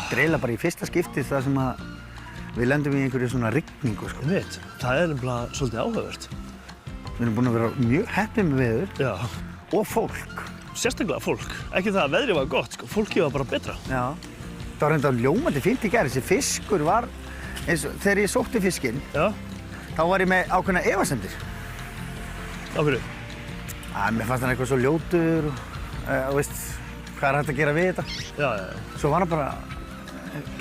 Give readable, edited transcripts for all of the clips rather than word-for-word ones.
Þetta er eiginlega bara í fyrsta skipti það sem að við lendum í einhverju svona rigningu, sko. Ég veit, það er nefnilega svolítið áhugavert. Við erum búin að vera mjög heppin með veður Já. og fólk. Sérstaklega fólk. Ekki það að veðrið var gott, sko. Fólkið var bara betra. Já. Það var reyndar ljómandi fínt í gær. Þessi fiskur var, eins og þegar ég sótti fiskinn, Já. þá var ég með ákveðna efasemdir. Á hverju? Mér fannst hann eitthvað svo ljótur og veist, hvað er hægt að gera við þetta? Já, já, já. Svo var hann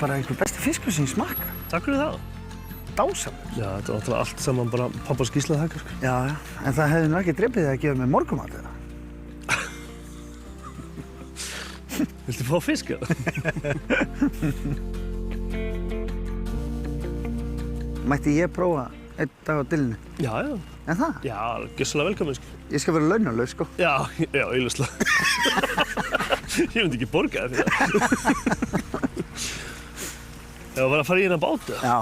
bara einhver besti fiskur sem ég smakka. Takk fyrir það. Dásamlegur. Já, þetta var náttúrulega allt saman bara pappas gíslaþakkar, sko. Já, já. En það hefði nú ekki drepið þig að gefa mér morgunmat eða? Viltu fá fisk, eða? Mætti ég prófa einn dag á dillinu? Já, já. En það? Já, gjörsamlega velkomin, sko. Ég skal vera launalaus, sko. Já, augljóslega. Ég myndi ekki borga þér fyrir það. Ég var bara að fara í hérna bátu. Já.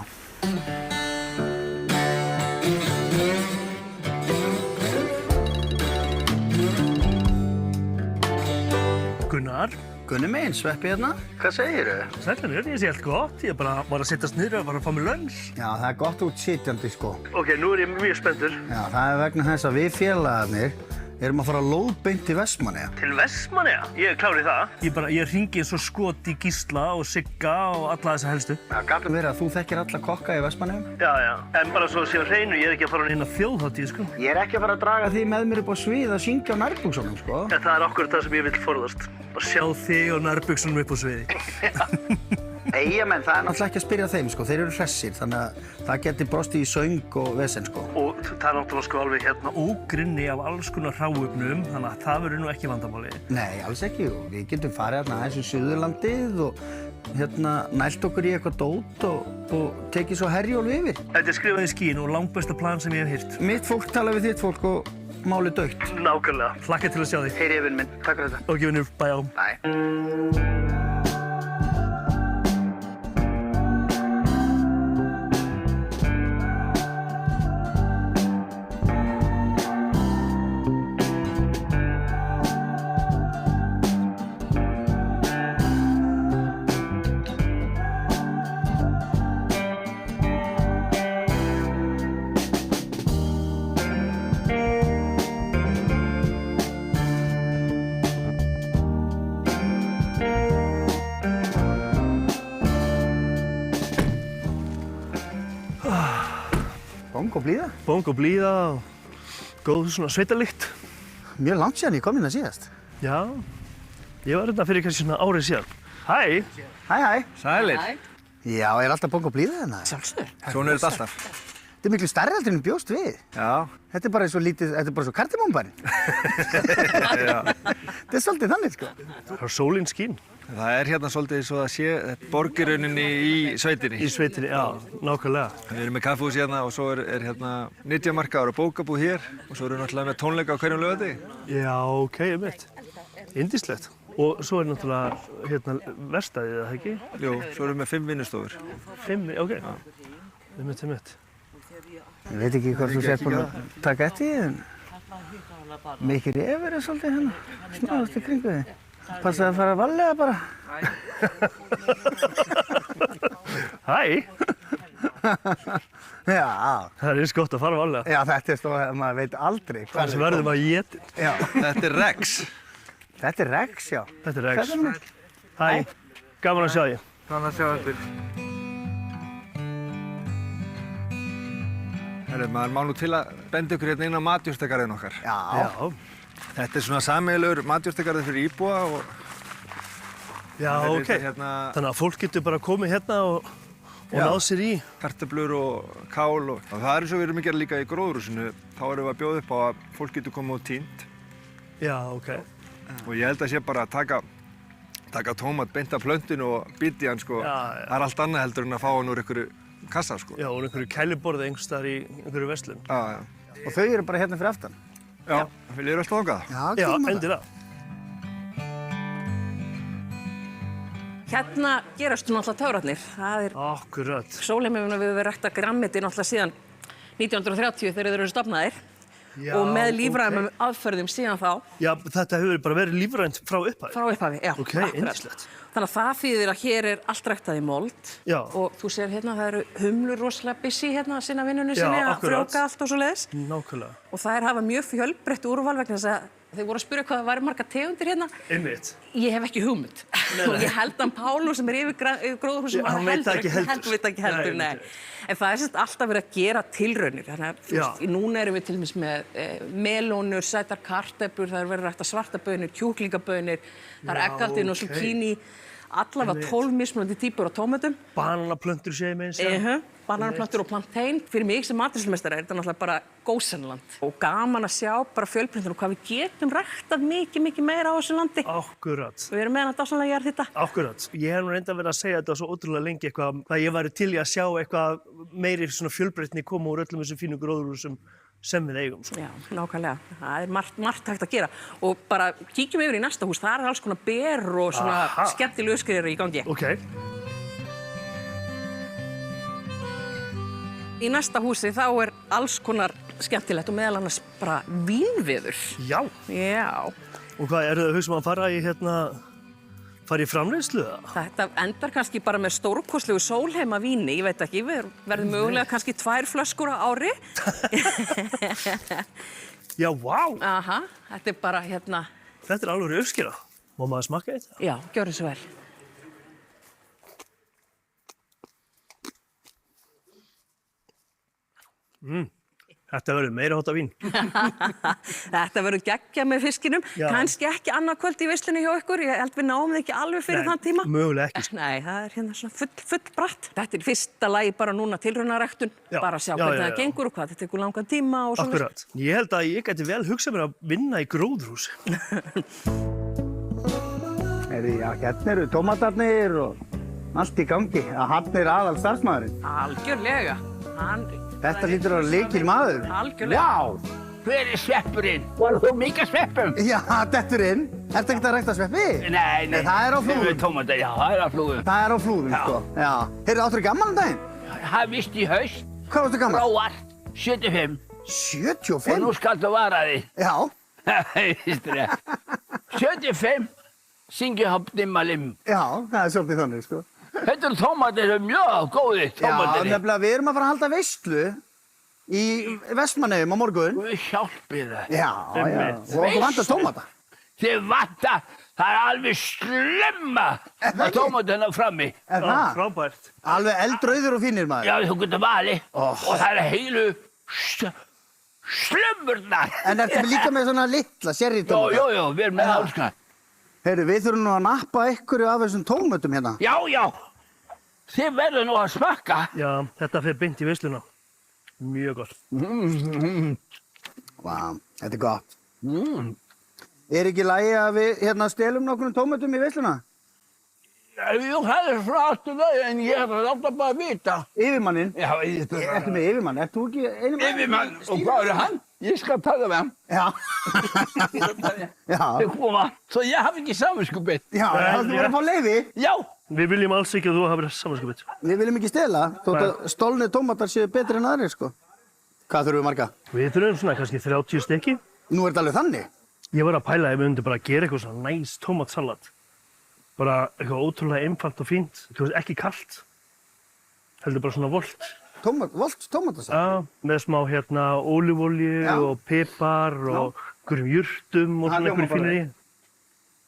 Gunnar. Gunni minn, Sveppi hérna. Hvað segirðu? Sætlanir, ég sé allt gott. Ég bara var að sittast niður og var að fá mér lunch. Já, það er gott út sitjandi, sko. Ok, nú er ég mjög spenntur. Já, það er vegna þess að við félagarnir erum að fara lóðbeint til Vestmannaeyja. Til Vestmannaeyja? Ég er klár í það. Ég hringi eins og skot í Gísla og Sigga og alla þessa helstu. Það gat verið að þú þekkir alla kokka í Vestmannaeyjum. Já, já. En bara svo sé á hreinu, ég er ekki að fara inn á þjóðhátíð, sko. Ég er ekki að fara að draga því með mér upp á svið að syngja á nærbuxunum, sko. En það er okkur það sem ég vil forðast. Að sjá þig og nærbuxunum upp á sviði. Eyjamenn, það er náttúrulega ekki að spyrja þeim, sko. Þeir eru hressir, þannig að það geti brostið í söng og vesen, sko. Og það er náttúrulega sko alveg hérna ógrynni af alls konar hráefnum, þannig að það verður nú ekki vandamáli. Nei, alls ekki. Við getum farið hérna aðeins í Suðurlandið og hérna nælt okkur í eitthvað dót og tekið svo Herjólf yfir. Þetta er skrifað í skín og langbesta plan sem ég hef heyrt. Mitt fólk tala við þitt fólk og málið dautt. Nákvæmlega. Hlakka til að sjá þig. Heyri yfir minn. Takk fyrir þetta. Ok, vinnur. Bye á. Bye. Bong og blíða. Bong og blíða og góð svona sveitalykt. Mjög langt síðan ég kom hérna síðast. Já, ég var hérna fyrir kannski svona árið síðan. Hæ! Hæ, hæ. Sælir. Já, er alltaf bong og blíða hérna? Sjálfsögur. Svona er þetta alltaf. Þetta er miklu stærri heldur en ég bjóst við. Já. Þetta er bara eins og lítið, þetta er bara svo kardimónbærinn. Þetta er svolítið þannig, sko. Það er sólin skín. Það er hérna svolítið svo að sé borgiruninni í sveitinni. Í sveitinni, já, nákvæmlega. Við erum með kaffihús hérna og svo er hérna nytjamarkaður og bókabúð hér og svo erum við náttúrulega með tónleika á hverjum laugardegi. Já, ok, ég veit. Yndislegt. Og svo er náttúrulega hérna verkstæðið, eða ekki? Jú, svo erum við með 5 vinnustofur. 5, ok. Einmitt. Ég veit ekki hvað þú sért búin að taka eftir því, en mikið refur er svolítið hérna, snáðast í kringu þig. Passaði að fara varlega bara. Hæ! Já. Það er eins gott að fara varlega. Já, þetta er stóð, maður veit aldrei hvað Þannig verðum að éta. Já. Þetta er Rex. Þetta er Rex, já. Þetta er Rex. Þetta er Hæ, gaman að sjá þig. Gaman að sjá þig. Maður má nú til að benda ykkur hérna inn á matjurtagarðinn okkar. Já. Þetta er svona sameiginlegur matjurtagarður fyrir íbúa og... Já, ok. Þannig að fólk getur bara komið hérna og náð sér í. Kartöflur og kál og það er eins og við erum að gera líka í gróðurhúsinu. Þá erum við að bjóða upp á að fólk getur komið og tínt. Já, ok. Og ég held að sé bara að taka tómat beint af plöntinu og bíti hann, sko. Já. Það er allt annað heldur en að fá hann úr einhverju kassa, sko. Já, úr einhverju kæliborði einhvers staðar í einhverju verslun. Já. Og þau eru bara hérna fyrir aftan. Já, vil ég alltaf þangað? Já, endilega. Hérna gerast náttúrulega töfrarnir. Það er Akkurat. Sólheimurinn við rækta grænmeti náttúrulega síðan 1930 þegar þeir eru stofnaðir. Já, og með ok. lífræðum aðferðum síðan þá Já, þetta hefur bara verið lífrænt frá upphæði. frá upphafi, já. Ok, akkurat. yndislegt. Þannig að það þýðir að hér allt ræktað í mold Já. og þú sér hérna það eru humlur rosalega busy hérna að sinna vinnunni Já, sinni að akkurat. frjóka allt og svo leiðis. Nákvæmlega. Og það hafa mjög fjölbreytt úrval vegna þess að þeir voru að spyrja hvað það væri margar tegundir hérna. Einmitt. Ég hef ekki hugmynd. Og ég held að Pálu sem yfir gróðurhúsum Hann veit það ekki heldur. veit ekki heldur, Nei, nei. En það sérst alltaf verið að gera tilraunir. Þannig að þú Já. veist, núna erum við til dæmis með melónur, sætar kartöflur, það er verið rækta svartabönir, kjúklingabönir, það er Já, eggaldin og ok. zucchini, allavega 12 mismunandi típur af tómatum. Bananaplöntur segir með eins. Bananaplantur og plantein. Fyrir mig sem matreiðslumeistari er þetta náttúrulega bara gósenland. Og gaman að sjá bara fjölbreytnina og hvað við getum ræktað mikið meira á þessu landi. Akkurat. Við erum með hann dásamlega jarðhita. Akkurat. Ég hef nú reynda verið að segja þetta svo ótrúlega lengi eitthvað, að ég væri til í að sjá eitthvað meiri svona fjölbreytni koma úr öllum þessum fínu gróðurhúsum sem við eigum. Sko. Já, nákvæmlega. Það er margt hægt að gera. Og bara kíkjum yfir í næsta hús. Það er alls konar ber og svona Aha. skemmtilegu skriðir í gangi. Ok. Í næsta húsi þá er alls konar skemmtilegt og meðal annars bara vínviður. Já. Já. Og hvað, eru það að hugsa að fara í fara í framleiðslu eða? Þetta endar kannski bara með stórkostlegu sólheima víni, ég veit ekki, við verðum mögulega kannski 2 flöskur á ári. Já, vá. Aha, þetta er bara hérna, Þetta er alveg uppskera. Má maður smakka þetta? já, gjörðu svo vel. Þetta verður meira hóta vín. Þetta verður geggjað með fiskinum, Já. kannski ekki annað kvöld í veislunni hjá ykkur, ég held við náum þið ekki alveg fyrir þann tíma. Mögulega ekki. Nei, það er hérna svona full bratt. Þetta er í fyrsta lagi bara núna tilraunaræktun, Já. bara að sjá Já, hvernig já, það já. gengur og hvað þetta tekur langan tíma og svona. Akkurat. Ég held að ég gæti vel hugsað mér að vinna í gróðurhúsi. Já, hérna eru tómatarnir og allt í gangi. Hann er aðal starfsmaðurinn. Algjörlega. Þetta hlýtur að vera lykilmaður. Algjörlega. Já! Hver er sveppurinn? Var þú mikið sveppum? Já, þetta er inn. Ertu ekkert að rækta sveppi? Nei, Nei, það er á flúðum. Tómatar, já, það er á flúðum. Það er á flúðum, Já. sko. Já. Heyrðu, áttur ekki amman um daginn? Það vist í haust, Hvað varstu gammal? gróar, 75. 75? Og nú skaltu vara því. Já. Veistu það? 75, syngi hopp dimmalim. Já, það er svolítið þannig, sko. Þetta eru tómatir sem mjög góðir Já, tómatir. nefnilega við erum að fara að halda veislu í Vestmannaeyjum á morgun. Guð hjálpi það. Já, já. Og okkur vantar tómata. Þið vantar, það er alveg slemma að tómatina frammi. Er það? Frábært. Alveg eldrauður og fínir, maður. Já, þú getur valið. Og það er heilu slömmurnar. En ertu líka með svona litla Jó, sherrytómata? jó, jó, við erum með alls konar. Heyrðu, við þurfum nú að nappa ykkur af þessum tómatum hérna. Já, já. Þið verður nú að smakka. Já, þetta fer beint í veisluna. Mjög gott. Vá, þetta er gott. Er ekki lagi að við hérna stelum nokkrum tómatum í veisluna? Jú, það er frá aftur það, en ég hef að láta bara vita. Yfirmanninn? Já, Ertu með yfirmann? Ert þú ekki einu mann? Yfirmann, og hvað er hann? Ég skal tala með hann. Já. Já. Þau koma, svo ég hafi ekki samanskupið. Já, þú voru að fá leyfi. Já, Við viljum alls ekki að þú hafir samanskapið. Við viljum ekki stela, þótt að stolnir tómatar séu betri en aðrir, sko. Hvað þurfum við marga? Við þurfum svona kannski 30 stykki. Nú er þetta alveg þannig. Ég var að pæla ef við myndum bara að gera eitthvað svona næs tómatsalat. Bara eitthvað ótrúlega einfalt og fínt. Ekki kalt. Heldur bara svona volt. Volt tómatasal. Já, með smá ólífólju Já. og pipar og einhverjum jurtum og Það svona hljómar einhverjum bara fínir í.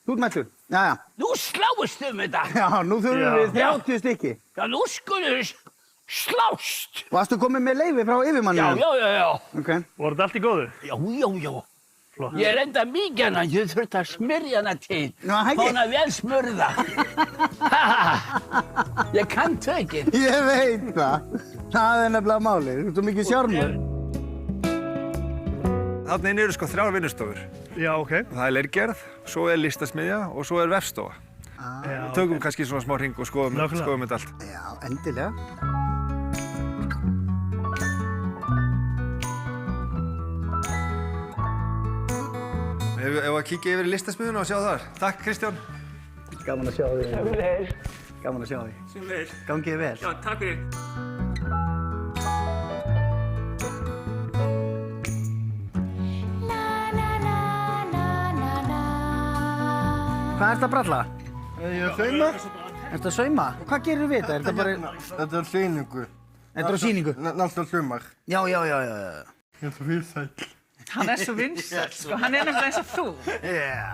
Þú ert mættur. Jæja. nú sláist þetta. Já, nú þurfum Já. við 30 stykki. Já, nú skulum við slást. Varstu komið með leyfi frá Já, yfirmanninu? já, já, já. Ok. Voru þetta allt í góðu? Já, já, já. Flott. Ég er enda mikið hana, ég þurfti að smyrja hana til. Já, ekki. Hún er vel smurða. Ég kann tökinn. Ég veit það. Það er nefnilega málið. Þú ert svo mikið sjármur. Þarna inni eru sko 3 vinnustofur. Já, ok. Það er leirgerð, svo er listasmiðja og svo er vefstofa. Já, Tökum kannski svona smá hring og skoðum Nákvæmlega. þetta allt. Já, endilega. Ef að kíkja yfir í listasmiðjuna og sjá þar. Takk, Kristján. Gaman að sjá þig. Gaman að sjá þig. Gangið þér vel. Já, takk fyrir. Hvað ert að bralla? Ég er að sauma. Ert að sauma? Hvað gerir við þetta? Er þetta bara... Þetta er sýningu. Þetta er á sýningu? Næsta sumar. Já. Ég er svo vinsæll. Hann er svo vinsæll, sko. Hann er nefnilega eins og þú. Já.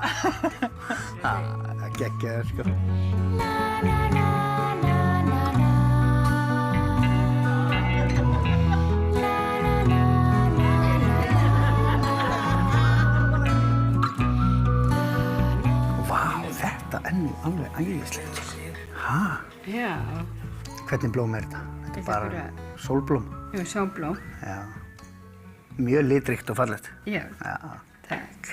Það geggjaður, sko. Þetta er nú alveg æðislegt. Hæ? Já. Hvernig blóm er þetta? Þetta er bara sólblóm. Jú, sólblóm. Já. Mjög litríkt og fallegt. Já. Já. Takk.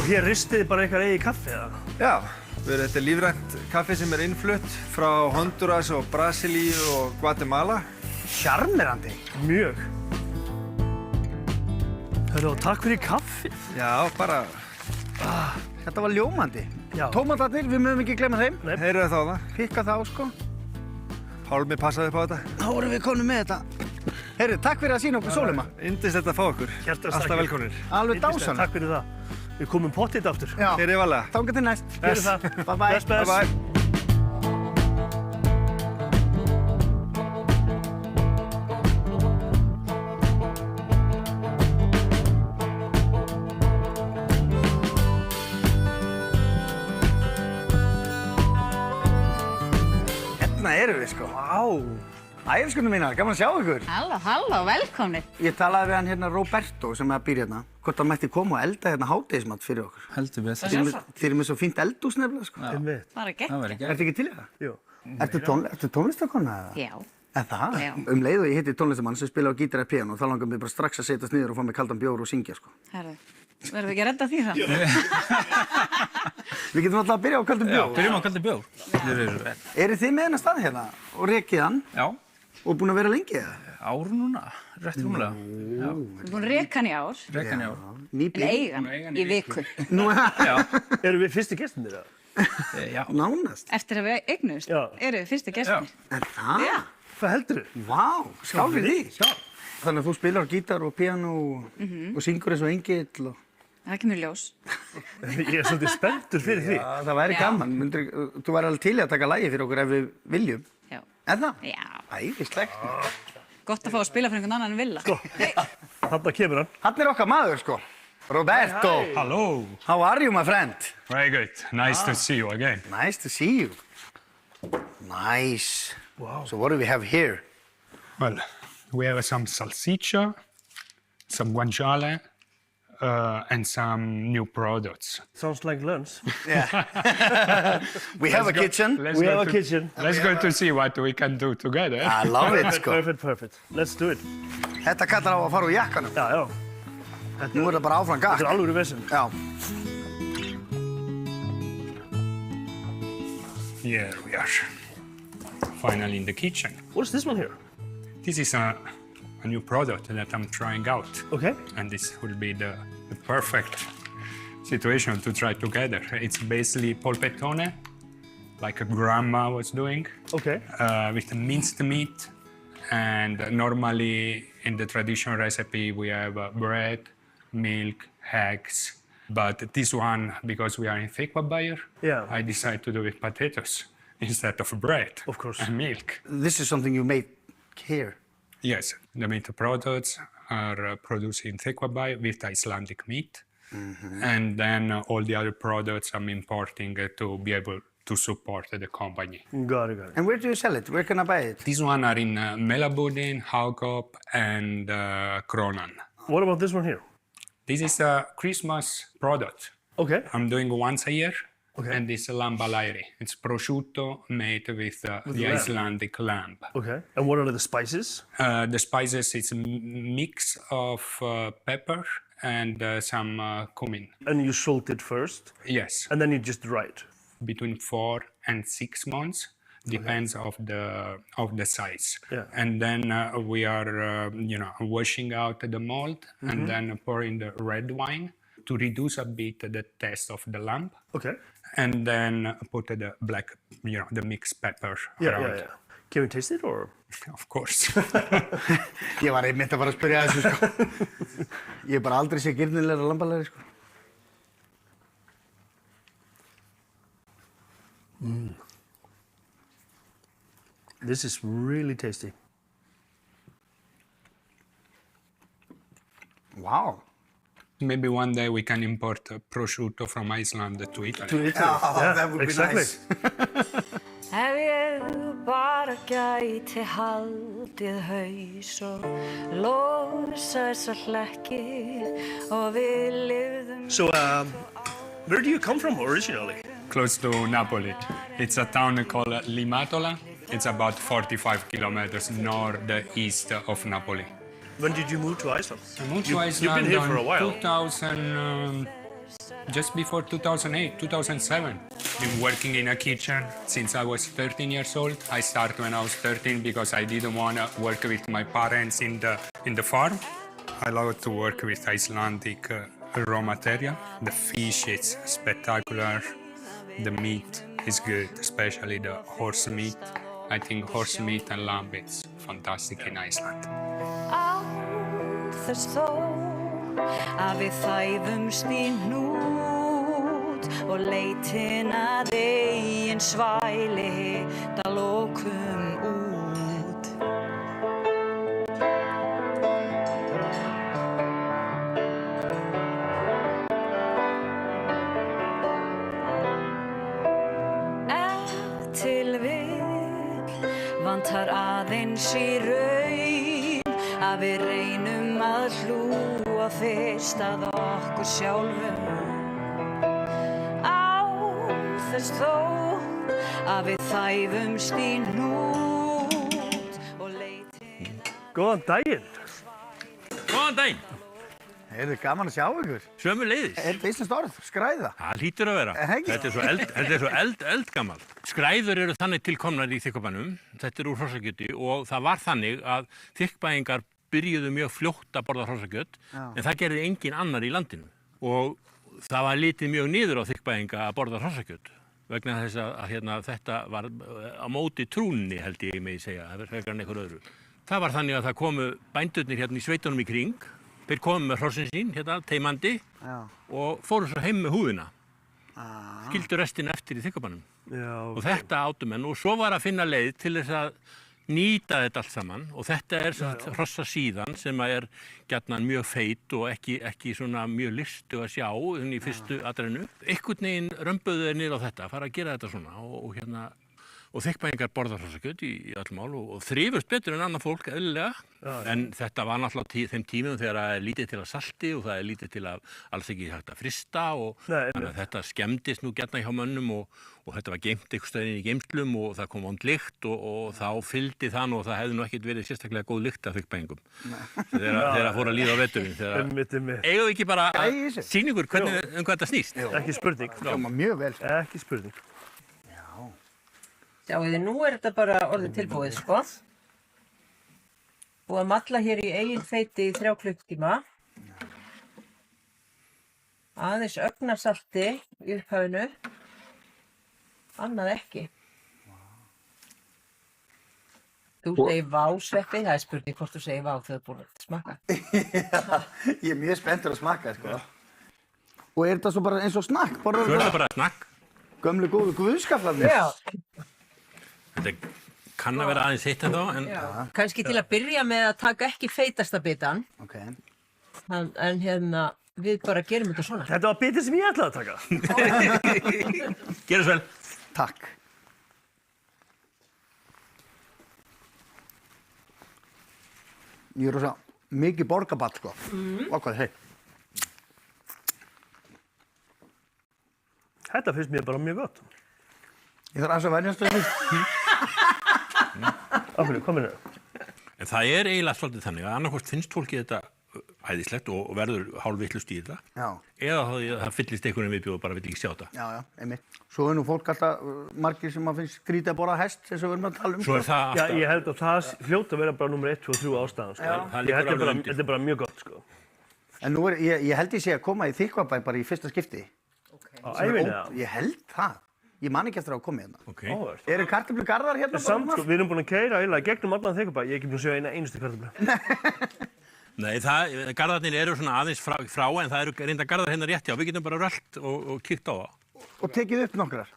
Hér ristiði bara eitthvað eigið kaffi, eða? Já, þetta er lífrænt kaffi sem er innflutt frá Honduras og Brasilíu og Guatemala. Sjarmerandi. Mjög. Hörru, og takk fyrir kaffið. Já, bara... Þetta var ljómandi. Já. Tómatarnir, við mögum ekki glemma þeim. Heyrðu þá það. Pikka þá, sko. Pálmi passaði upp á þetta. Þá vorum við konum með þetta. Heyrðu, takk fyrir að sýna okkur sólema. Yndislegt að fá okkur. Hjartans Alltaf þakkir. velkomnir. Alveg Yndislegt, dásanlegt. takk fyrir það. Við komum pottþétt aftur. Já. Heyrðu valega. Þangað til næst. Fyrir það. Bye bye. Bless, bless. Bye bye. Hérna erum við, sko. Vá. Ægiskunum mínar, gaman að sjá ykkur. Halló, velkomnir. Ég talaði við hann hérna Roberto sem býr hérna. Hvort hann mætti koma og elda hérna hádegismat fyrir okkur. Heldur við Þið eru með svo fínt eldhús nefnilega, sko. Einmitt. Bara gegn. Það væri ekki. Ertu ekki til í það? Jú. Ertu tónlistakonna eða? Já. En það? Já. Leið og ég hitti tónlistamann sem spila á gítar eða píanó, þá langar mér bara strax að setjast niður og fá mig kaldan bjór og syngja, sko. Herðu, verðum við ekki að redda því það? Við getum alltaf að byrja á kaldum bjór. Byrjum á kaldi bjór. Eru þið með hennar stað hérna og rekið hann Já, og búin að vera lengi eða? ár núna, rétt rúmlega. Við erum búin að reka hann í ár, Rekan í ár. en Nýbyrð? eigan í viku. Nú, Já, Erum við fyrstu gestinir, eða? já. nánast. Eftir að við eignumst, Já. eru við fyrstu gestinir. En það? Já. Hvað heldur þú? Vá, skál fyrir því. Skál. Þannig að þú spilar á gítar og píanó og syngur eins og engill og... Það kemur í ljós. Ég er svolítið spenntur fyrir því. Já, það væri Já. gaman. Þú væri alveg til í að taka lagi fyrir okkur ef við viljum. Já. Er það? Já. Æðislegt. Gott að fá að spila fyrir einhvern annan en Villa. Þarna kemur hann. Hann er okkar maður, sko. Roberto. Hello. How are you, my friend? Very good. Nice to see you again. Nice to see you. Nice. Wow. So what do we have here? Well, we have some salsiccia, some guanciale, and some new products. Sounds like lunch. We have a kitchen. We have a kitchen. Let's go to see what we can do together. I love it, sko. Perfect. Let's do it. Þetta kallar á að fara úr jakkanum. Já. Nú er það bara áfram gakk. Þetta er alvöru vesen. Já. Here we are. Finally in the kitchen. What is this one here? This is a new product that I'm trying out. Okay. And this will be the perfect situation to try together. It's basically polpettone, like grandma was doing, Okay. with minced meat. And normally in the traditional recipe we have bread, milk, eggs. But this one, because we are in Thekwa Bayer, Yeah. I decided to do with potatoes instead of bread Of course. and milk. This is something you made here. Yes, the meat products are produced in Thekwa Bayer with Icelandic meat. And then all the other products I'm importing to be able to support the company. Got it. And where do you sell it? Where can I buy it? These one are in Melabudin, Haukop, and Kronan. What about this one here? This is a Christmas product. Okay. I'm doing once a year. Okay. And this is lambalairi. It's prosciutto made with the lamb. Icelandic lamb. Okay. And what are the spices? The spices, it's a mix of pepper and some cumin. And you salt it first, Yes, and then you just dry it. between 4 and 6 months, depends of the size. Yeah. And then we are, washing out the mold and then pouring the red wine to reduce a bit the taste of the lamb. Okay. And then put the black, the mixed pepper Yeah. around. Can we taste it or? Of course. Ég var einmitt að fara að spyrja þessu, sko. Ég hef bara aldrei séð girnilegra lambalæri, sko. This is really tasty. Wow. Maybe one day we can import prosciutto from Iceland to Italy. To Italy. Yeah, that would be exactly. nice. Ef ég bara gæti haldið haus og losa þessa hlekki og við lifðum. So, where do you come from originally? Close to Napoli. It's a town called Limatola. It's about 45 kilometers northeast of Napoli. When did you move to Iceland? I moved to You've Iceland been here for a while. 2000, just before 2008, 2007. Been working in a kitchen since I was 13 years old. I started when I was 13 because I didn't want to work with my parents in the farm. I love to work with Icelandic raw material. The fish is spectacular. The meat is good, especially the horse meat. I think horse meat and lamb is fantastic in Iceland. Án þess þó að við þæfumst í hnút og leitin að eigin svæli hitta lokum út. Ef til vill vantar aðeins í raun að við reynum að hlúa fyrst að okkur sjálfum. Án þess þó að við þæfumst í hnút og leitin. Góðan daginn. Góðan daginn. Heyrðu, gaman að sjá ykkur. Sömuleiðis. Er þetta íslenskt orð? Skræða? Það hlýtur að vera. Ekki? Þetta er svo eldgamalt. Skræður eru þannig tilkomnar í þykkabænum. Þetta er úr hrossakjöti og það var þannig að þykkbæingar byrjuðu mjög fljótt að borða hrossakjöt en það gerði engin annar í landinu. Og það var litið mjög niður á þykkbæinga að borða hrossakjöt vegna þess að þetta var á móti trúnni held ég megi segja, það verður frekar en einhver öðru. Það var þannig að það komu bændurnir hérna í sveitunum í kring. Þeir komu með hrossin sín, hérna, teimandi og fóru svo heim með húðina. Skildu restina eftir í þykkabænum. Og þetta átu menn og svo var að finna leið til þess að nýta þetta allt saman og þetta er hrossasíðan sem er gjarnan mjög feit og ekki svona mjög lystu að sjá í fyrstu atrennu. Einhvern veginn römbuðu þeir niður á þetta, fara að gera þetta svona og þykkbæingar borða hrossakjöt í öll mál og þrifust betur en annað fólk eðlilega. En þetta var náttúrulega þeim tímum þegar það er lítið til að salti og það er lítið til að alls ekki hægt að frysta og þannig að þetta skemmdist nú gjarnan hjá mönnum og þetta var geymt einhvers staðar inni í geymslum og það kom vond lykt og þá fylgdi það og það hefði nú ekkert verið sérstaklega góð lykt af þykkbæingum. Þegar fór að líða á veturinn. Eigum við ekki bara að sýna ykkur hvað þetta snýst? Ekki spurning. Mjög vel. Ekki spurning. Sjáuði, nú er þetta bara orðið tilbúið, sko. Búið að malla hér í eigin feiti í 3 klukktíma. Aðeins ögnasalti í upphafinu. Annað ekki. Þú segir vá, Sveppi. Það er spurning hvort þú segir vá þegar þú er búin að smakka. Ég er mjög spenntur að smakka, sko. Og er þetta svo bara eins og snakk? Svo er þetta bara snakk. Gömlu góðu guðskaflarnir. Já. Þetta kann að vera aðeins hitt en þá. Kannski til að byrja með að taka ekki feitasta bitann. En hérna, við bara gerum þetta svona. Þetta var bitið sem ég ætlaði að taka. Gerðu svo vel. Takk. Ég er rosa mikið borgarball, sko. Og hvað þið? Þetta finnst mér bara mjög gott. Ég þarf aðeins að venjast þessu. Af hverju, hvað meina það? En það er eiginlega svolítið þannig að annarkvort finnst fólki þetta æðislegt og verður hálfvitlaust í þetta. Eða það fyllist einhvern viðbjóð og bara vill ekki sjá þetta. Já, einmitt. Svo er nú fólk alltaf margir sem að finnst skrítið að borða hest, þess að við erum að tala um. Svo er það alltaf. Já, ég held að það hljóta að vera bara númer 1, 2 og 3 ástæðan, sko. Þetta er bara mjög gott, sko. En nú ég held ég sé að koma í Þykkvabæ bara í fyrsta skipti. Á ævinni, já. Ég held það. Ég man ekki eftir að koma hérna. Ok. Áhugavert. Eru kartöflugarðar hérna? Samt sko, við erum búin að keyra eiginlega gegnum allan Þykkvabæ. Ég hef ekki búin að sjá eina einustu kartöflu. Nei, garðarnir eru svona aðeins frá en það eru reynda garðar hérna rétt hjá. Við getum bara rölt og kíkt á það. Og tekið upp nokkrar?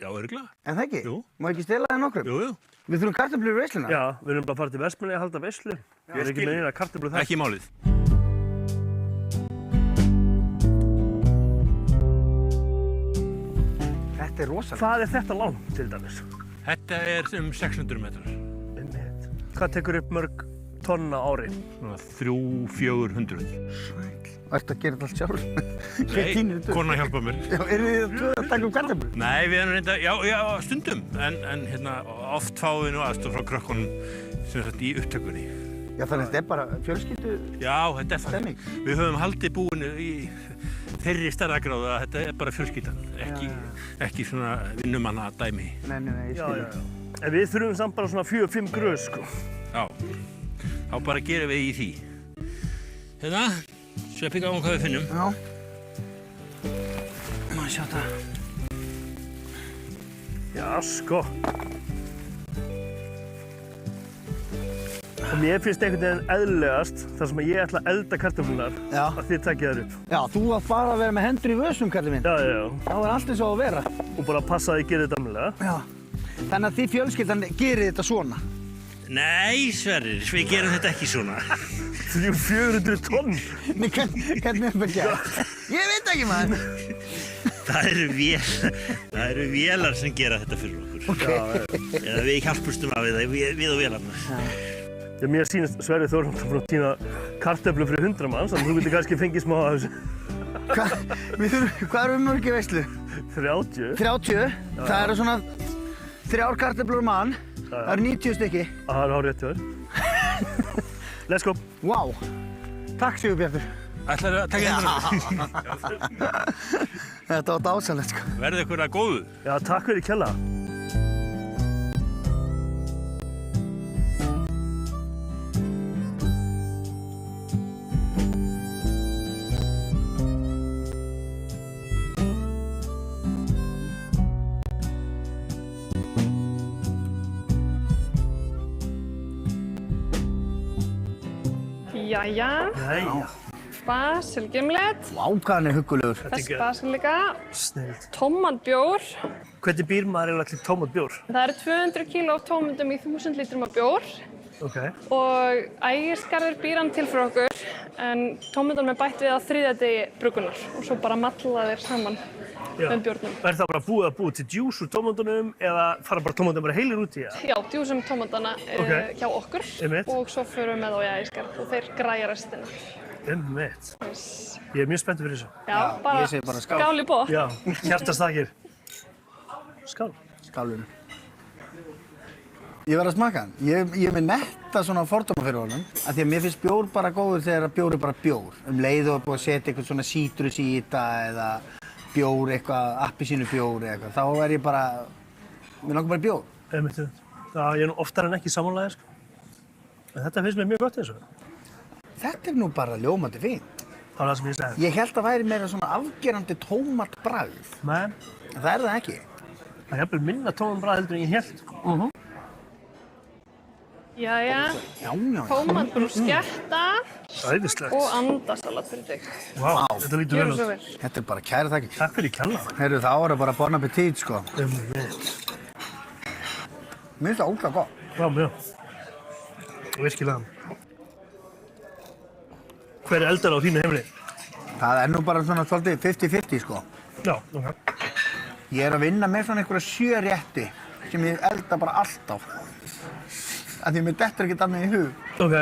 Já, örugglega. En það ekki? Jú. Má ekki stela það nokkrum? Jú. Við þurfum kartöflur í veisluna? Já, við erum bara að fara til Vestmannaeyja að halda veislu. Ég er ekki með eina kartöflu þar. Ekki málið. Þetta er rosalega. Hvað er þetta langt til dæmis? Þetta er 600 metrar. Hvað tekur upp mörg tonn á ári? 300-400. Ættu að gera þetta allt sjálf? Nei, konan hjálpa mér. Já, eru þið að taka upp kartöflur? Nei, við erum reynda, já, stundum, en hérna, oft fáum við nú aðstoð frá krökkunum sem sagt í upptökunni. Já, þannig að þetta er bara fjölskyldu... Já, þetta er þannig. Við höfum haldið búinu í þeirri stærðagráðu að þetta er bara fjölskyldan, ekki svona vinnumanna dæmi. Nei, ég skil. Já. En við þurfum samt bara svona 4-5 gröð, sko. Já, þá bara gerum við í því. Hérna. Sveppi gáum hvað við finnum. Já. Má sjá það. Já, sko. Og mér finnst einhvern veginn eðlilegast þar sem ég ætla að elda kartöflunar að þið takið þær upp. Já, þú að fara að vera með hendur í vössum, kallið minn. Já. Þá er allt eins og að vera. Og bara passa að ég geri þetta almennilega. Já. Þannig að þið fjölskyldan gerir þetta svona. Nei, Sverrir, við gerum þetta ekki svona. 400 tonn? Nei, hvernig er þetta gert? Ég veit ekki, maður. Það eru vélar sem gera þetta fyrir okkur. Ok. Eða við hjálpustum af við og vélarnar. Já, mér sýnist Sverrir Þórhallsson búinn að tína kartöflu fyrir 100 manns, þannig að þú getur kannski fengið smá af þessu. Hvað eru mörg í veislu? 30. 30? Það eru svona 3 kartöflur mann. Það eru 90 stykki. Það er hárið rétt hjá þér. Let's go. Vá. Takk, Sigurbjartur. Ætlarðu að taka hérna? Þetta var dásamlegt, sko. Verði ykkur að góðu. Já, takk fyrir kjalla. Jæja. Basilgimlet. Vá, hvað hann er huggulegur. Þess basilika. Snilt. Tómatbjór. Hvernig býr maður eiginlega til tómatbjór? Það eru 200 kíló af tómatum í 1000 lítrum af bjór. Ok. Og Ægisgarður býr hann til fyrir okkur, en tómatunum er bætt við á 3. degi bruggunar og svo bara malla þeir saman með bjórnum. Er það bara búið að búið til djús úr tómatunum eða fara bara tómatunum bara heilir út í það? Já, djúsum tómatana hjá okkur og svo förum við með á í Ægisgarð og þeir græja restina. Einmitt. Ég er mjög spenntur fyrir þessu. Já, bara skál í botn. Já, hjartastakir. Skál. Skálun. Ég verð að smaka hann. Ég er með netta svona fordóma fyrir honum. Af því að mér finnst bjór bara góður þegar bjór er bara bjór. Leið og búið að setja eitthvað svona sítrus í þetta eða bjór eitthvað, appelsínubjór eða eitthvað. Þá er ég bara, mér langar bara bjór. Einmitt. Já, ég er nú oftar en ekki sammálaðir, sko. En þetta finnst mér mjög gott þessu. Þetta er nú bara ljómandi fínt. Það var það sem ég sagði. Ég held að væri meira svona afgerandi tómatbragð. Nei. En það er það ekki. Það er jafnvel minna tómatbragð heldur en ég hélt. Jæja. Tómatbrú sketta. Æðislegt. Og andasalat fyrir þig. Vá, þetta lítur vel út. Þetta er bara kæra þakki. Takk fyrir kjalla. Heyrðu, þá er það bara bon appetit, sko. Einmitt. Mér finnst það ógeðslega gott. Já, mjög. Virkilega. Hver er eldar á þínu heimili? Það er nú bara svona svolítið 50-50, sko. Já, ok. Ég er að vinna með svona einhverja 7 rétti sem ég elda bara alltaf. Af því mér dettur ekkert annað í hug. Ok.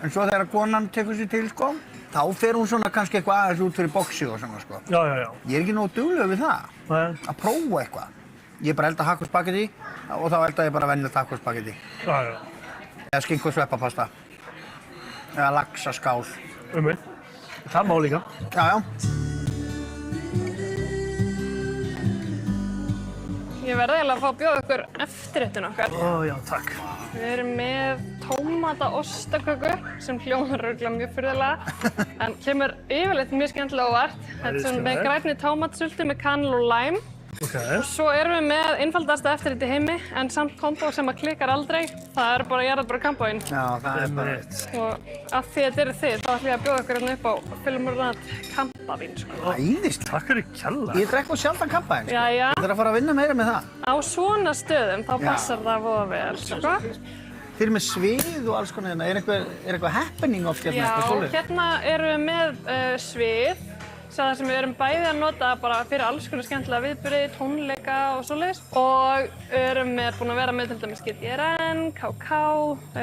En svo þegar konan tekur sér til, sko, þá fer hún svona kannski eitthvað aðeins út fyrir boxi og svona, sko. Já. Ég er ekki nógu duglegur við það. Nei. Að prófa eitthvað. Ég er bara elda hakk og spagetti og þá elda ég bara venjulegt hakk og spagetti. Já. Eða skinku og sveppapasta. Eða laxaskál. Það má líka. Já. Ég verði eiginlega að fá að bjóða ykkur eftirréttin okkar. Já, takk. Við erum með tómata-ostaköku sem hljómar örugglega mjög furðulega en kemur yfirleitt mjög skemmtilega á óvart. Þetta er með grænni tómatsultu með kanil og læm Og svo erum við með einfaldasta eftirrétt í heimi, en samt kombo sem að klikkar aldrei. Það er bara jarðarberja kambóin. Já, það er bara... Og af því að þetta eru þið, þá ætlum ég að bjóða ykkur hérna upp á Filmurland kampavín, sko. Æðislega. Takk fyrir kjalla. Ég drekk nú sjaldan kampavín, sko. Jæja. Þetta er að fara að vinna meira með það. Á svona stöðum, þá passar það voða vel, sko. Þið eru með svið og alls konar hérna. Er eitthvað happening oft hérna? Já, hérna erum við með svið. Það sem við erum bæði að nota bara fyrir alls konar skemmtilega viðburði, tónleika og svoleiðis. Og erum búin að vera með til dæmis GTRN, KK,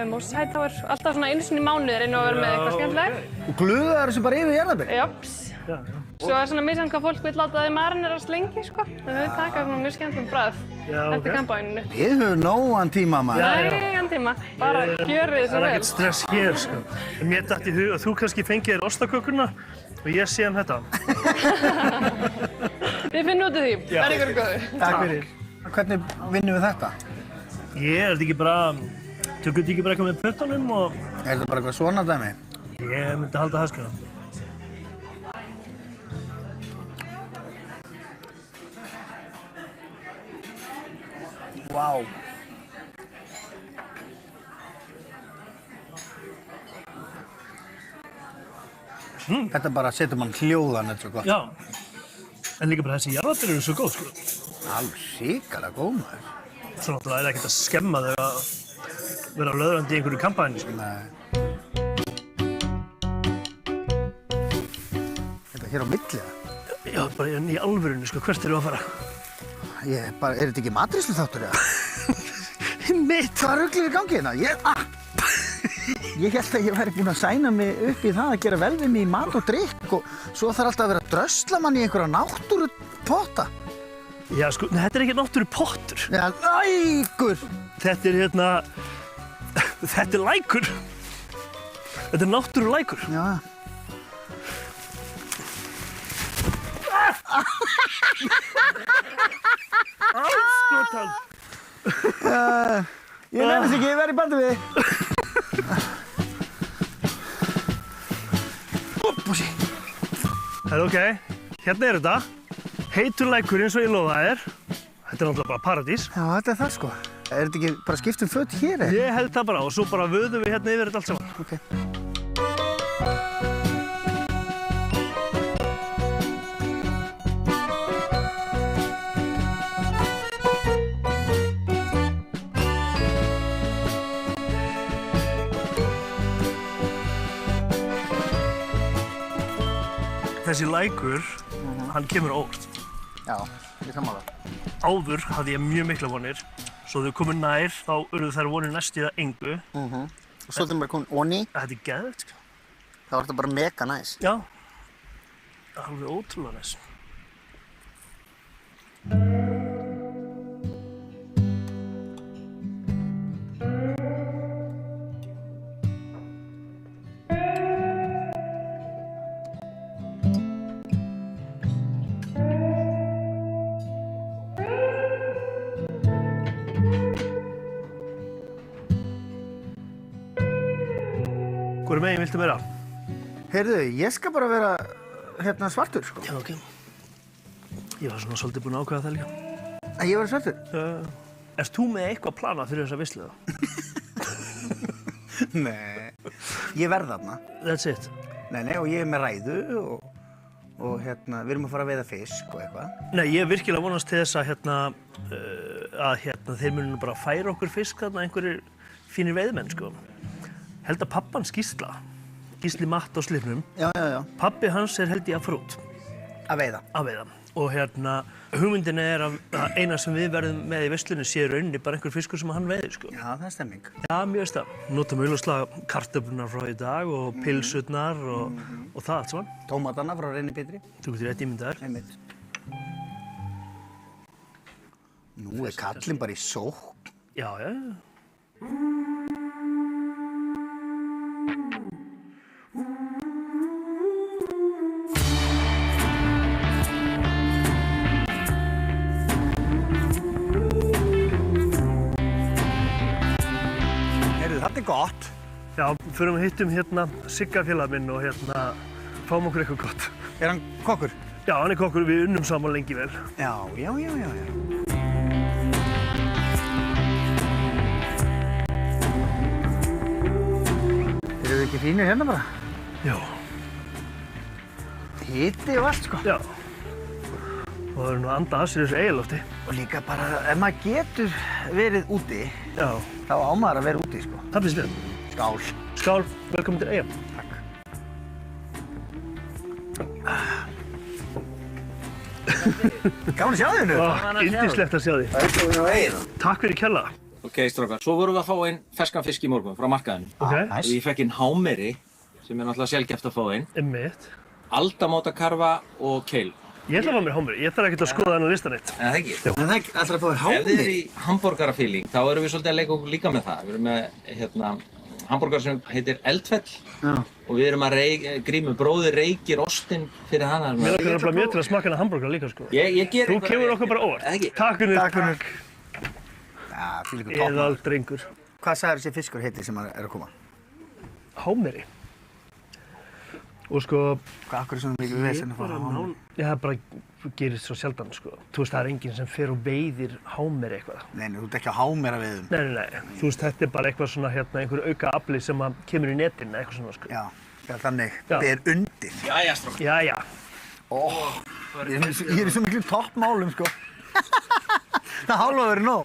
Moses Hightower, alltaf svona einu sinni í mánuði reynum að vera með eitthvað skemmtilegt. Og gluða þessu bara yfir jarðarberja? Japs. Svo er svona misjafnt hvað fólk vil láta þeim marinerast lengi, sko. En við taka svona mjög skemmtilegt bragð eftir kampavíninu. Við höfum nógan tíma, maður. Nægan tíma, bara gjörið þessu vel. Það er ekkert stress hér, sko. En mér datt í hug að þú kannski fengið þér ostakökuna og ég sé þetta. Við finnum út af því. Verði ykkur góður. Takk fyrir. Hvernig vinnum við þetta? Er þetta ekki bara... Tökum þetta ekki bara eitthvað með pötunum og... Er þetta bara eitthvað svona dæmi? Ég myndi halda það, sko. Vá. Þetta bara setur mann hljóðan, þetta er svo gott. Já. En líka bara þessi jarðarberjur eru svo góð, sko. Alveg hrikalega góð, maður. Svo náttúrulega er ekkert að skemma þau að vera löðrandi í einhverju kampæni, sko. Nei. Þetta hér á milli, eða? Já, bara í alvörunni, sko. Hvert eru að fara? Er þetta ekki matreiðslu þáttur, eða? Mitt! Hvað ruglið í gangi hérna? Ég held að ég væri búinn að sæna mig upp í það að gera vel við mig í mat og drykk og svo þarf alltaf að vera að drösla mann í einhverja náttúrupotta. Já, sko, þetta er ekki náttúrupottur. Já, lækur! Þetta er hérna... Þetta er lækur. Þetta er náttúrulækur. Já. Áskotan! Ég nefnist ekki, ég verð í bandi við þig. Það er ok, hérna er þetta. Heitur lækur eins og ég lofaði þér. Þetta er náttúrulega bara paradís. Já, þetta er það sko. Er þetta ekki bara skipt föt hér, eða? Ég held það bara og svo bara vöðum við hérna yfir þetta allt saman. Ok. Þessi lækur, hann kemur á óvart. Já, ég sammála. Áður hafði ég mjög mikla vonir. Svo þau komu nær, þá urðu þær vonir næst í það engu. Og svo er þetta bara komin onni. Þetta er geðveikt, sko. Það var þetta bara mega næs. Já. Alveg ótrúlega næs. Hvoru megin viltu vera? Heyrðu, ég skal bara vera hérna svartur, sko. Já, ok. Ég var svona svolítið búinn að ákveða það líka. Að ég var svartur? Erst þú með eitthvað planað fyrir þessa veislu þá? Nei, ég verð þarna. That's it? Nei, og ég er með ræðu og hérna, við erum að fara að veiða fisk og eitthvað. Nei, ég er virkilega vonast til þess að þeir munu bara færa okkur fisk þarna, einhverjir fínir veiðmenn, sko. Held að pappan Gísli Matt á Slipnum. Já. Pappi hans er held ég að fara út. Að veiða? Að veiða. Og hérna, hugmyndin er að eina sem við verðum með í veislunni sé í rauninni bara einhver fiskur sem hann veiðir, sko. Já, það er stemming. Já, mjög veist það. Notum auðvitað kartöflunar frá í dag og pilsurnar og það allt saman. Tómatana frá Reyni Pétri. Þú getur rétt ímyndað þér. Einmitt. Nú er kallinn bara í sókn. Já. Þetta er gott. Já, förum að hittum hérna Sigga félag minn og fáum okkur eitthvað gott. Er hann kokkur? Já, hann er kokkur, við unnum saman lengi vel. Já. Eru þið ekki fínir hérna bara? Já. Hiti og allt, sko. Já. Og það eru nú að anda að sér þessu eiginlofti. Og líka bara, ef maður getur verið úti, Já. Þá á maður að vera úti, sko. Það finnst mér. Skál. Skál, velkomin til Eyja. Takk. Gaman að sjá þig nú. Yndislegt að sjá þig. Velkomin á Eyjuna. Takk fyrir kjalla. Ok, strákar, svo vorum við að fá inn ferskan fisk í morgun frá markaðinu. Ok. Og ég fekk inn hámeri, sem er náttúrulega sjaldgæft að fá inn. Einmitt. Aldamótakarfa og keil. Ég ætla að fá mér hámeri, ég þarf ekkert að skoða þennan listan eitt. En það ekki? En það er alltaf að fá þér Ef hámeri. þið er í hambúrgarafíling, þá erum við svolítið að leika okkur líka með það. Við erum með hambúrgar sem heitir Eldfell. Já. Og við erum að Grímur bróðir reykir ostinn fyrir hana. Mér langar nefnilega mjög til að smakka hennar hambúrgar líka, sko. Ég ger Þú kemur okkur bara óvart. Takk, Unnur. Takk, Unnur. Já, fylgur topp. Eðal drengur. Hvað sagður þessi fiskur heiti sem er að koma? Hámeri. Og sko... Hvað akkur er svona mikið vesen að fara á hámeri? Já, það bara gerist svo sjaldan, sko. Þú veist, það er enginn sem fer og veiðir hámeri eitthvað. Nei, þú ert ekki á hámera veiðum. Nei. Þú veist, þetta er bara eitthvað svona, einhver auka afli sem kemur í netin, eitthvað svona, sko. Já, þannig. Það er undir. Jæja, strákar. Jæja. Ég er í svo miklu toppmálum, sko. Það hálfa verið nóg.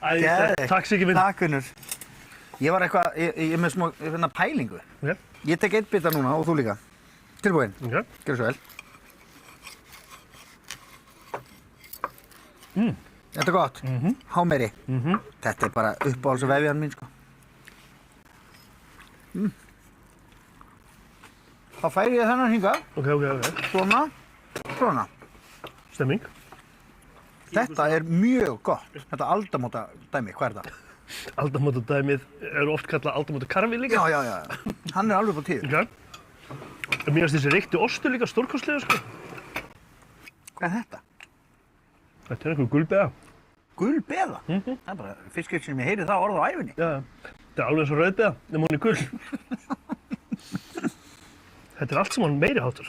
Takk, Siggi minn. Takk, Unnur. Ég var eitthvað, ég er með smá pælingu. Ok. Ég tek einn bita núna og þú líka. Tilbúinn. Ok. Gjörðu svo vel. Þetta er gott. Hámeri. Þetta er bara uppáhaldsvefjan mín, sko. Þá færi ég þennan hingað. Ok. Svona. Stemming. Þetta er mjög gott. Þetta aldamóta dæmi, hvað er það? Aldamóta dæmið er oft kallað aldamóta karfi líka. Já. Hann er alveg på tíu. Ok. Mér finnst þessi reykti ostur líka stórkostlega, sko. Hvað er þetta? Þetta er einhver gulbeða. Gulbeða? Það er bara fiskur sem ég heyri það orð á ævinni. Já. Þetta er alveg eins og rauðbeða, nema hún er gul. Þetta er allt sem hann meiri háttur.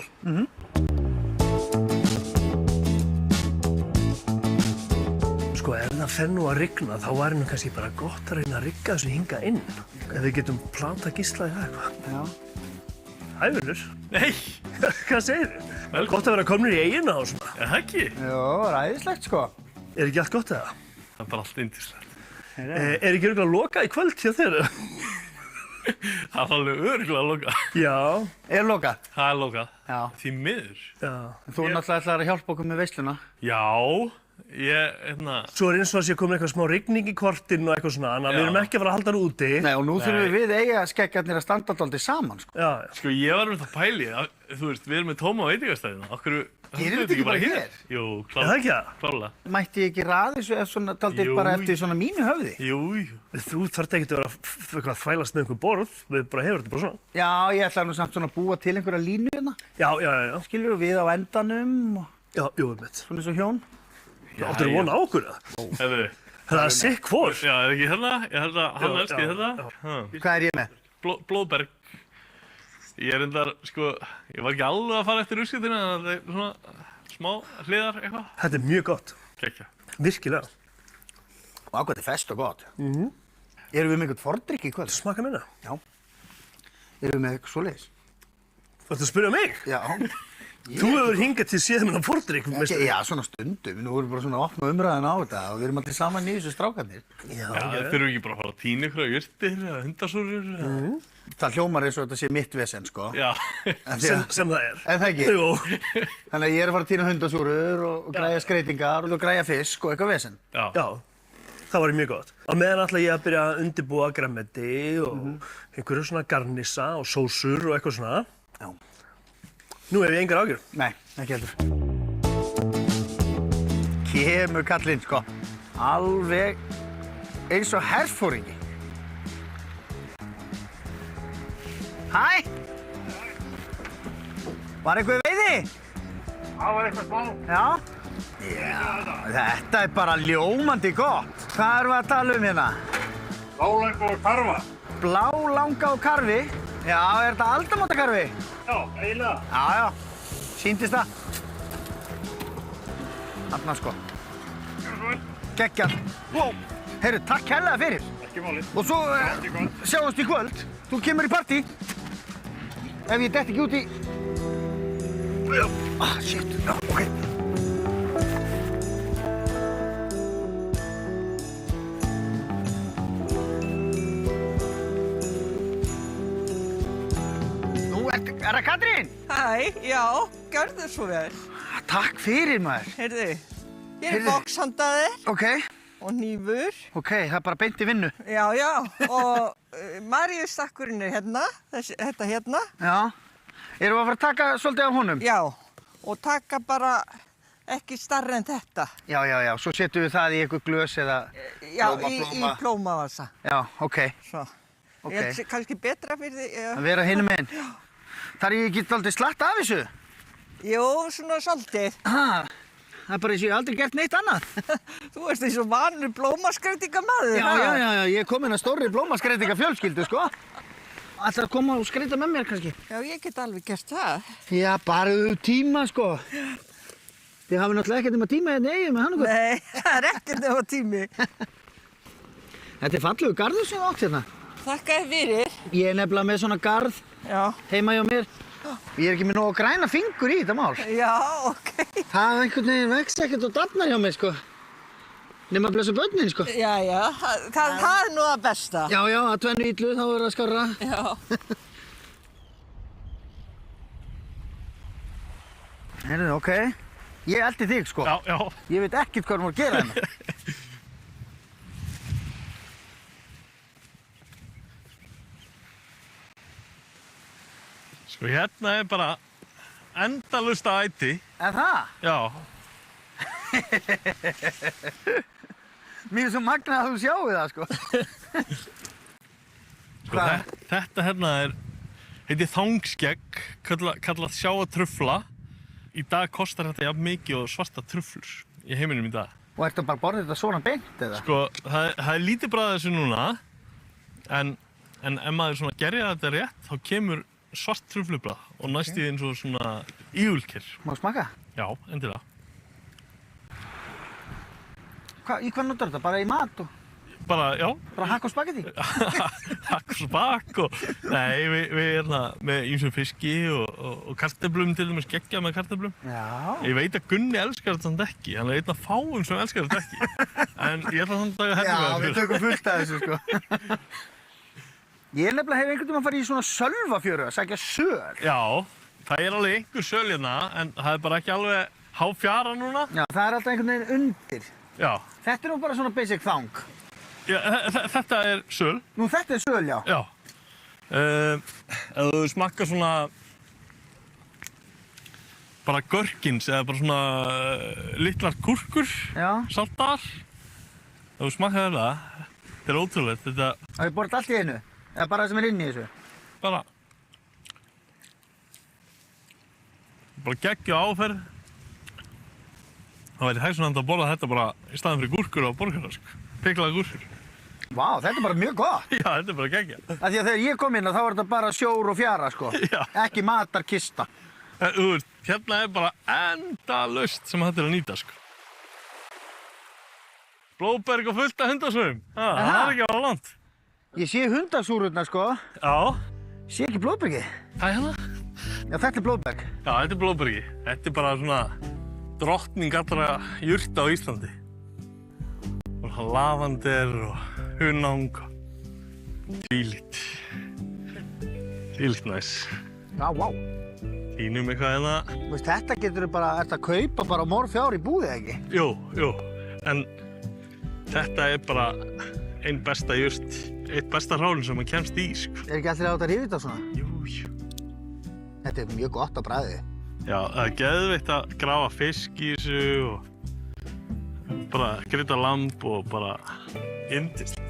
Sko, ef það fer nú að rigna, þá væri nú kannski bara gott að reyna að rigga þessu hingað inn. Ef við getum plantað gísla í það eitthvað. Já. Hæ, Unnur. Nei. Hvað segir þið? Gott að vera komnir í Eyjuna og svona. Er það ekki? Jó, ræðislegt, sko. Er ekki allt gott eða? Það er bara allt yndislegt. Er ekki örugglega lokað í kvöld hjá þér? Það er alveg örugglega lokað. Já. Er lokað? Það er lokað. Já. Því miður. Já. Þú náttúrulega ætlar að hjálpa okkur með veisluna. Já. Svo er eins og að sé komin eitthvað smá rigning í kortinn og eitthvað svona, þannig að við erum ekki að fara að halda hann úti. Nei, og nú þurfum við Eyjaskeggjarnir að standa dálítið saman, sko. Já. Sko, ég var um það pæli, þú veist, við erum með tóma veitingastæðina. Gerum við ekki bara hér? Jú, Er það ekki það? klárlega. Mætti ég ekki raði svo svona dálítið Jú. bara eftir svona mínu höfði? Jú. Þú þarft ekki að vera að þvælast með einhver borð, við bara hefur þetta bara svona. Já, ég ætla nú samt svona að búa til einhverja línu hérna. Já. Skilur við á endanum og... Já, mitt. Svona eins og hjón. Áttur þú vona á okkur eða? Hefðu. Það er sikk hvor. Já, er ekki hérna? Ég held að hann elski þetta. Hvað er ég með? Blóðberg. Ég er endar, sko, ég var ekki alveg að fara eftir úrslitina, en það er svona smá hliðar eitthvað. Þetta er mjög gott. Kekja. Virkilega. Og ákvæmt er fest og gott. Erum við með einhvern fordrykk í kvöld? Smaka minna. Já. Erum við með eitthvað svoleiðis? Þú að spyrja mig? Já. Þú hefur hingað til séð minna fordrykk, meistari. Já, svona stundum. Nú erum við bara svona að opna umræðan á þetta og við erum alltaf saman í þessu strákarnir. Já, þurfum við ekki bara að fara að tína ykkur á jurtir eða hundasúrur? Það hljómar eins og þetta sé mitt vesen, sko. Já. Sem það er. En það ekki? Jú. Þannig að ég er að fara að tína hundasúrur og græja skreitingar og græja fisk og eitthvað vesen. Já. Það var mjög gott. Á meðan ætla ég að byrja að undirbúa grænmeti og einhverju svona garnissa og sósur og eitthvað svona. Já. Nú hef ég engar ágjör. Nei, ekki heldur. Kemur kallinn, sko. Alveg eins og herfóringi. Hæ? Var eitthvað veiði? Það var eitthvað smá. Já? Já, þetta er bara ljómandi gott. Hvað erum við að tala um hérna? Blálanga og karfa. Blálanga og karfi? Já, er þetta aldamótakarfi? Já, eiginlega. Já. Sýndist það? Þarna sko. Geggjað. Wow. Heyrðu, takk kærlega fyrir. Ekki málið. Og svo sjáumst í kvöld. Þú kemur í partí. Ef ég detti ekki út í... Shit. Já, ok. Er það Katrín? Hæ, já, gjörðu svo vel. Takk fyrir maður. Heyrðu, ég er boxhandaðir. Ok. Og hnífur. Ok, það er bara beint í vinnu. Já, já, og Maríustakkurinn er hérna, þetta hérna. Já. Erum við að fara að taka svolítið af honum? Já, og taka bara ekki starra en þetta. Já, já, já, svo setjum við það í einhver glös eða Já, í plómavasa. Já, ok. Svo. Ok. Ég held kannski betra fyrir því. Að vera hinum meginn. Þar ég ekki dálítið slatt af þessu? Jú, svona svolítið. Það er bara eins og ég aldrei gert neitt annað. Þú ert eins og vanur blómaskreytingamaður. Já, ég er komin að stórri blómaskreytingafjölskyldu, sko. Ætlar að koma og skreyta með mér, kannski? Já, ég get alveg gert það. Já, bara tíma, sko. Þið hafið náttúrulega ekkert nema tíma hérna eigin með hann, okkur. Nei, það er ekkert nema tími. Þetta er fallegu garður sem þú átt hérna. Þakka þér fyrir. Ég er nefnilega með svona garð heima hjá mér. Ég er ekki með nógu græna fingur í þetta mál. Já, ok. Það einhvern veginn vex ekkert og dafnar hjá mér, sko. Nema að blessa börnin, sko. Já, það er nú það besta. Já, að tvennu illu, þá er það skárra. Já. Heyrðu, ok. Ég eldi þig, sko. Já. Ég veit ekkert hvað maður að gera hérna. Sko hérna er bara endalaust að æti. Er það? Já. Mér er svo magnað að þú sjáu það, sko. Sko þetta hérna heitir þangskegg, kallað sjáatrufla. Í dag kostar þetta jafn mikið og svarta truflur í heiminum í dag. Og ertu bara að borða þetta svona beint, eða? Sko, það er lítið bragð þessu núna, en ef maður svona gerja þetta rétt, þá kemur svart truflubragð og næst í eins og svona ígulker. Má smaka? Já, endilega. Í hvað notar þetta? Bara í mat og... Bara, já. Bara hakk og spagetti? Hakk og spakk og... Nei, við hérna með ýmsum fiski og kartöflum til dæmis, geggja með kartöflum. Já. Ég veit að Gunni elskar þetta samt ekki, hann er einn af fáum sem elskar þetta ekki. En ég ætla samt að hefði með það. Já, við tökum fullt af þessu, sko. Ég nefnilega hef einhvern veginn að fara í svona sölvafjöru að sækja söl. Já, það er alveg einhver söl hérna, en það er bara ekki alveg háfjara núna. Já, það er alltaf einhvern veginn undir. Já. Þetta er nú bara svona basic þang. Já, þetta er söl. Nú, þetta er söl, já. Já. Ef þú smakkar svona bara görkins eða bara svona litlar gúrkur, saltar. Ef þú smakkar þetta er ótrúlegt. Þetta... Hafið þið borðið allt í einu? Eða bara það sem er inni í þessu? Bara geggju áferð. Það væri hægsunandi að borða þetta bara í staðinn fyrir gúrkur á borgarrask. Piklaða gúrkur. Vá, þetta er bara mjög gott. Já, þetta er bara geggja. Af því að þegar ég kom inn þá var þetta bara sjór og fjara, sko. Já. Ekki matarkista. Þú veist, hérna er bara endalaust sem þetta er að nýta, sko. Blóðberg og fullt af hundasúrum. Það er ekki alveg langt. Ég sé hundasúrurnar, sko. Já. Sé ekki blóðbergi. Hvað er hérna? Já, þetta er blóðberg. Já, þetta er blóðbergi. Þetta er bara svona drottning allra jurta á Íslandi. Og lavander og hunang og þvílíkt næs. Já, vá. Tínum eitthvað hérna. Veist, þetta getur þú bara, ertu að kaupa bara morfjár í búði, ekki? Jú. En þetta er bara einn besta jurt, eitt besta hrálinn sem maður kemst í, sko. Er ekki allir átt að rífa þetta svona? Jú. Þetta er mjög gott á bragðið. Já, það er geðveikt að grafa fisk í þessu og bara krydda lamb og bara yndislegt.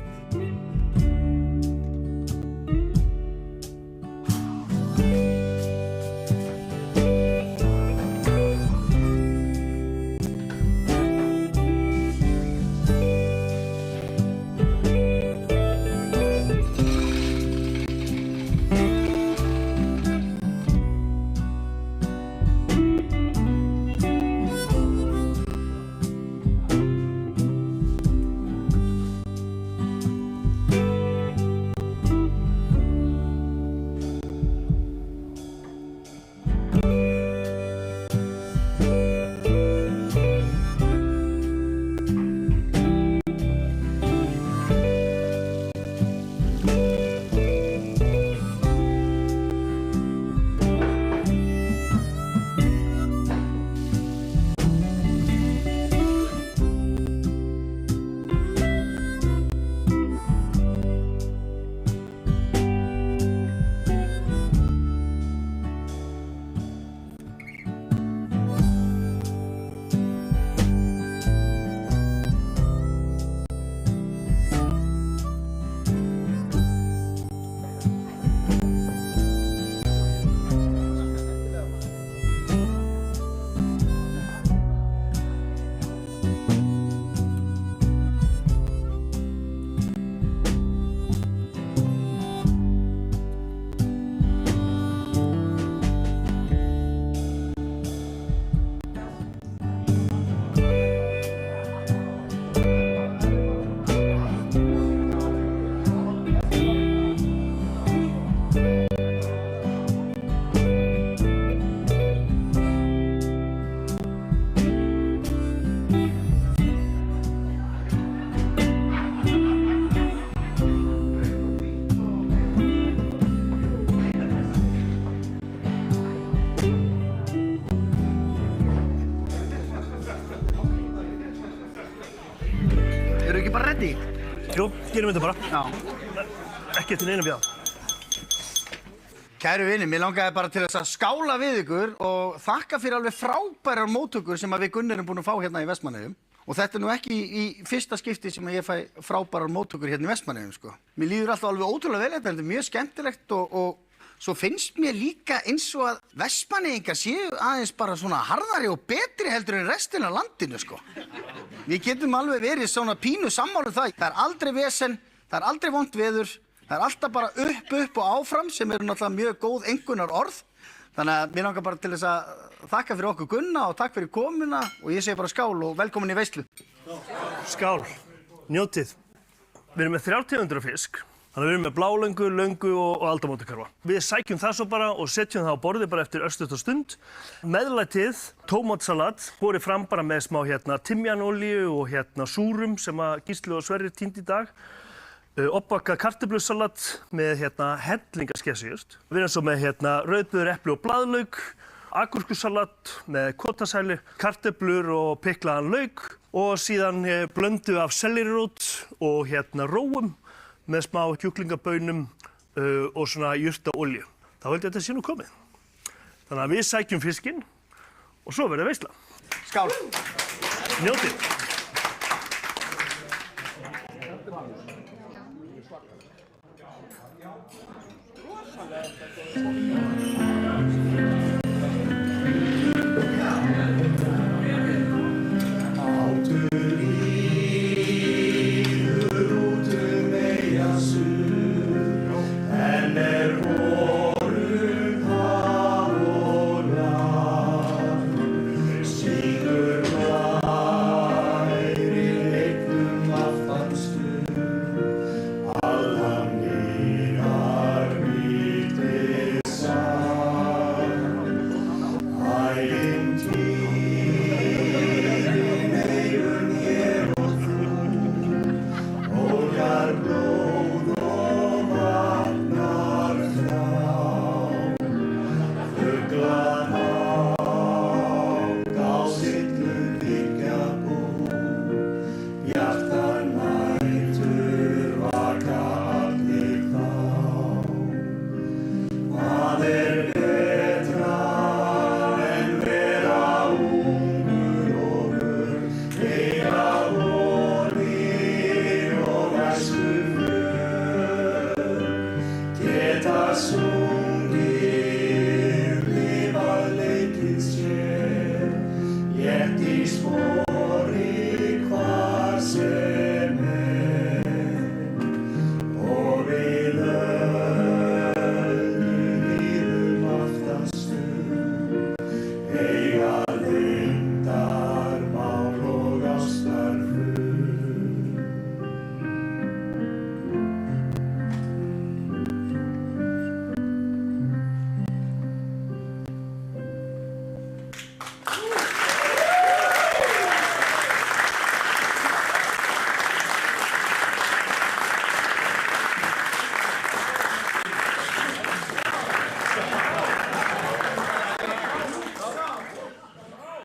ekki bara ready? Jú, gerum þetta bara. Já. Ekki eftir neina bjáð. Kæru vinni, mér langaði bara til þess að skála við ykkur og þakka fyrir alveg frábærar móttökur sem við Gunnar erum búin að fá hérna í Vestmannaeyjum. Og þetta nú ekki í fyrsta skipti sem ég fæ frábærar móttökur hérna í Vestmannaeyjum, sko. Mér líður alltaf alveg ótrúlega vel, þetta er mjög skemmtilegt og svo finnst mér líka eins og að Vestmannaeyingar séu aðeins bara svona harðari og betri heldur en restin af landinu, sko. Við getum alveg verið svona pínu sammála það. Það er aldrei vesen, það er aldrei vont veður, það er alltaf bara upp og áfram sem eru náttúrulega mjög góð einkunnar orð. Þannig að mér langar bara til þess að þakka fyrir okkur Gunna og takk fyrir komuna og ég segi bara skál og velkomin í veislu. Skál, njótið. Við erum með 3 tegundir af fisk. Þannig að við erum með blálöngu, löngu og aldamótakarfa. Við sækjum það svo bara og setjum það á borðið bara eftir örstutt og stund. Meðlætið, tómatsalat, borið fram bara með smá timjanolíu og súrum sem að Gísli og Sverrir týndi í dag. Oppbakkað kartöflusalat með hellingaskesjurt. Við erum svo með rauðböður, epli og blaðlauk, agúrkusalat með kotasæli, kartöflur og piklaðan lauk og síðan blöndu af sellerirót og róum með smá kjúklingabaunum og svona jurtaolíu. Þá held ég að þetta sé nú komið. Þannig að við sækjum fiskinn og svo verður veisla. Skál! Njótið! Rosalega.